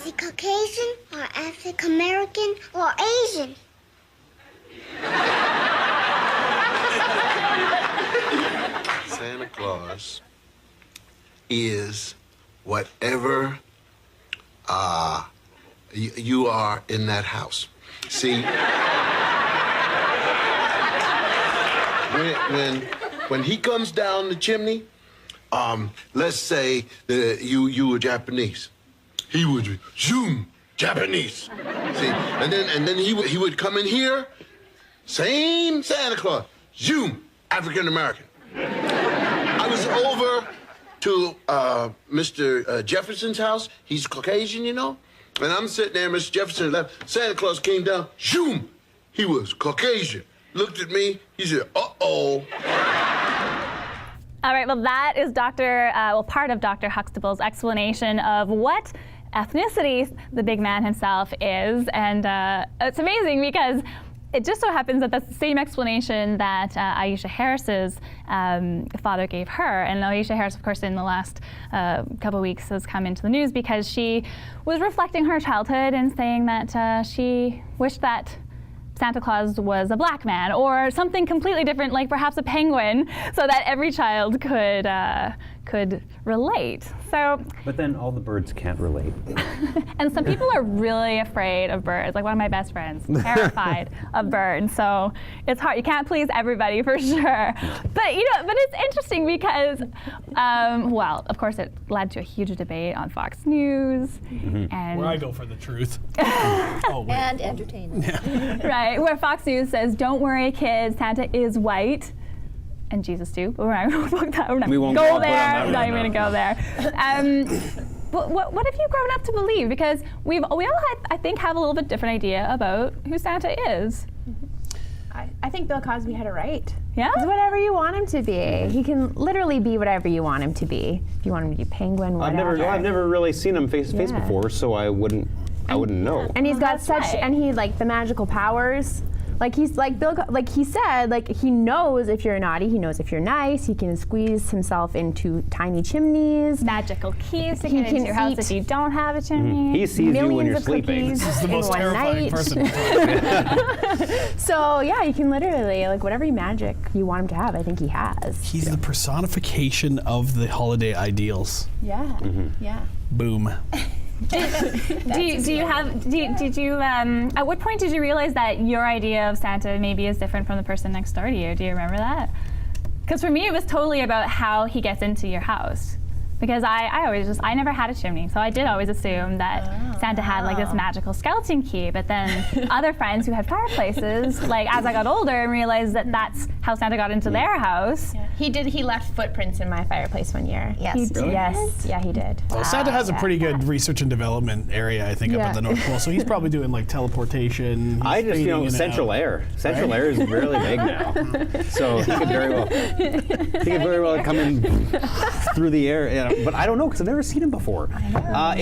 Is he Caucasian or African American or Asian? Santa Claus is whatever you are in that house. See, when he comes down the chimney, let's say that you were Japanese, he would zoom Japanese. See, and then he would come in here, same Santa Claus, zoom African American. I was over to Mr. Jefferson's house. He's Caucasian, you know. And I'm sitting there, Mr. Jefferson left. Santa Claus came down, zoom. He was Caucasian. Looked at me. He said, uh-oh. All right, well, that is part of Dr. Huxtable's explanation of what ethnicity the big man himself is. And it's amazing because it just so happens that that's the same explanation that Aisha Harris's father gave her. And Aisha Harris, of course, in the last couple of weeks has come into the news because she was reflecting her childhood and saying that she wished that Santa Claus was a black man or something completely different, like perhaps a penguin, so that every child could relate. But then all the birds can't relate. And some people are really afraid of birds. Like one of my best friends, terrified of birds. So it's hard. You can't please everybody for sure. But but it's interesting because, well, of course, it led to a huge debate on Fox News, and where I go for the truth. And entertainment. Yeah. Right, where Fox News says, "Don't worry, kids, Santa is white." And Jesus too, but we're not going to go there. Not even going to go there. What have you grown up to believe? Because we all, I think, have a little bit different idea about who Santa is. I think Bill Cosby had it right. Yeah? It's whatever you want him to be. He can literally be whatever you want him to be. If you want him to be penguin, whatever. I've never really seen him face to face before, so I wouldn't know. And he's got and he the magical powers. Like he's like Bill, like he said, like he knows if you're naughty, he knows if you're nice. He can squeeze himself into tiny chimneys. Magical keys to get into your house if you don't have a chimney. He sees you when you're sleeping. This is the most terrifying person. So yeah, you can literally whatever magic you want him to have. I think he has. He's the personification of the holiday ideals. Yeah. Yeah. Boom. Did you at what point did you realize that your idea of Santa maybe is different from the person next door to you? Do you remember that? Because for me it was totally about how he gets into your house. Because I never had a chimney, so I did always assume that Santa had this magical skeleton key, but then other friends who had fireplaces, as I got older and realized that that's how Santa got into their house. Yeah. He left footprints in my fireplace one year. Yes. He did. Yes. Yeah, he did. Well, Santa has a pretty good reach and development area, I think, up at the North Pole, so he's probably doing teleportation. I just, central air. Central air is really big now. So he could very well come in through the air, but I don't know because I've never seen him before. I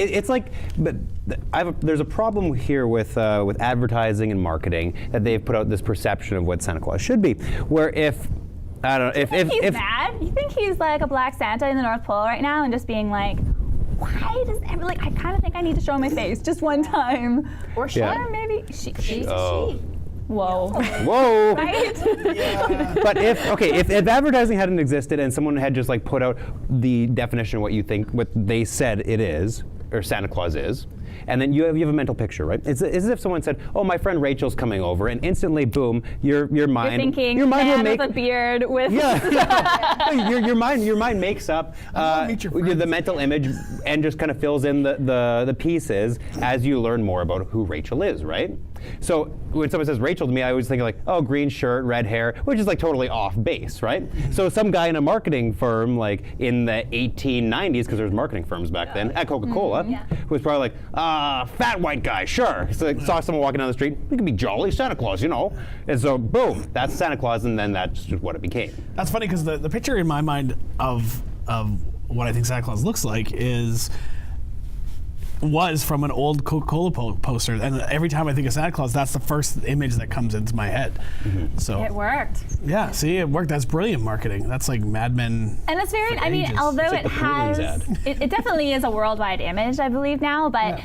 know. There's a problem here with advertising and marketing that they've put out this perception of what Santa Claus should be, where if he's mad. You think he's like a black Santa in the North Pole right now and just being like, why does I kind of think I need to show my face just one time, or maybe she's a she. Whoa. Whoa. Right? Yeah. But if advertising hadn't existed and someone had just put out the definition of what they said it is, or Santa Claus is, and then you have a mental picture, right? It's as if someone said, "Oh, my friend Rachel's coming over," and instantly, boom, your mind. You're thinking, your mind will make with a beard with. your mind makes up the mental image and just kind of fills in the pieces as you learn more about who Rachel is, right? So when someone says Rachel to me, I always think oh, green shirt, red hair, which is totally off base, right? So some guy in a marketing firm in the 1890s, because there was marketing firms back then, at Coca-Cola, was probably fat white guy, sure. So saw someone walking down the street, he could be jolly, Santa Claus, And so boom, that's Santa Claus, and then that's just what it became. That's funny because the picture in my mind of what I think Santa Claus looks like is was from an old Coca-Cola poster, and every time I think of Santa Claus, that's the first image that comes into my head. So It worked. yeah, see, it worked. That's brilliant marketing. That's like Mad Men. And it's very, for I mean, ages. although It's like it the Poolins has, ad. it definitely is a worldwide image, I believe now, but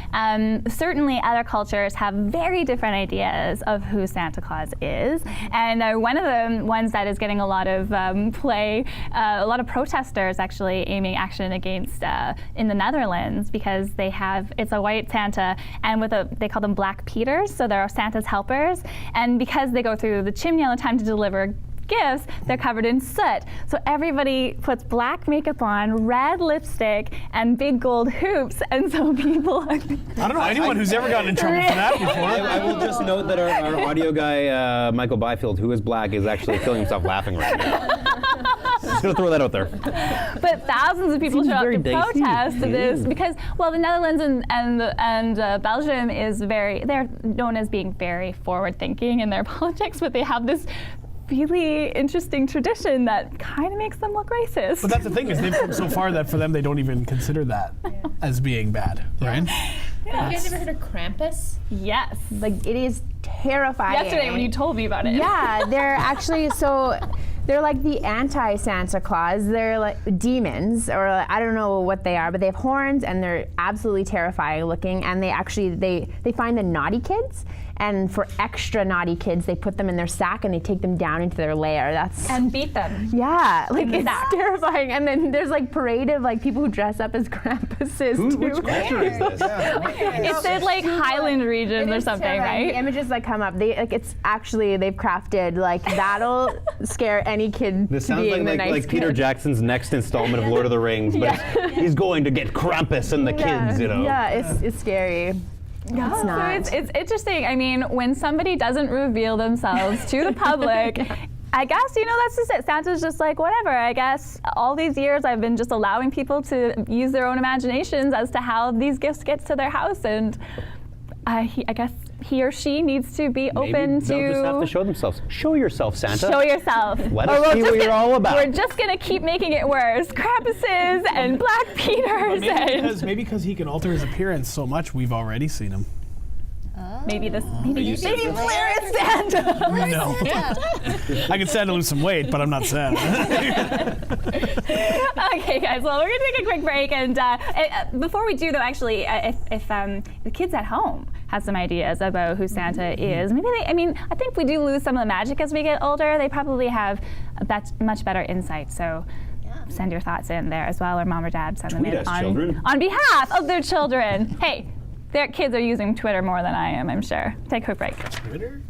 certainly other cultures have very different ideas of who Santa Claus is. And one of the ones that is getting a lot of play, a lot of protesters actually aiming action against in the Netherlands, because they have, it's a white Santa, and they call them Black Peters, so they're Santa's helpers, and because they go through the chimney all the time to deliver gifts, they're covered in soot. So everybody puts black makeup on, red lipstick, and big gold hoops, and so people are... I don't know anyone who's ever gotten in trouble for that before. I will just note that our audio guy, Michael Byfield, who is black, is actually killing himself laughing right now. Just gonna throw that out there. But thousands of people Seems show up very to dicey. protest this because, well, the Netherlands and Belgium they're known as being very forward-thinking in their politics, but they have this really interesting tradition that kind of makes them look racist. But that's the thing, is they've come so far that for them they don't even consider that as being bad, right? You guys ever heard of Krampus? Yes. Like, it is terrifying. Yesterday when you told me about it. Yeah, they're actually, so they're like the anti-Santa Claus. They're like demons, or I don't know what they are, but they have horns and they're absolutely terrifying looking. And they actually, they find the naughty kids, and for extra naughty kids, they put them in their sack and they take them down into their lair. And beat them. Yeah, like the it's sack. terrifying. And then there's like parade of like people who dress up as Krampuses too. Which culture is this? It said like Highland region or something, terrifying. The right? images that come up, it's actually, they've crafted, like, that'll scare any kid This to sounds being the like nice Peter kid. Jackson's next installment of Lord of the Rings, but he's going to get Krampus and the kids, you know. Yeah, it's scary. Yeah, It's not. So it's interesting. I mean, when somebody doesn't reveal themselves to the public, I guess, that's just it. Santa's just like, whatever. I guess all these years I've been just allowing people to use their own imaginations as to how these gifts get to their house, and I guess he or she needs to be open Maybe they'll just have to show themselves. Show yourself, Santa. Show yourself. Let Or us we're see just what you're all about. We're just gonna keep making it worse. Krampuses and Black Peters and Maybe because he can alter his appearance so much, we've already seen him. maybe you said this. Blair is Santa. No. I can stand to lose some weight, but I'm not Santa. Okay, guys. Well, we're gonna take a quick break, and before we do, though, actually, if the kids at home have some ideas about who Santa is, maybe I think we do lose some of the magic as we get older. They probably have much better insight. So. Send your thoughts in there as well, or mom or dad send them Tweet in us, children. on behalf of their children. Hey, their kids are using Twitter more than I am, I'm sure. Take a quick break. Twitter?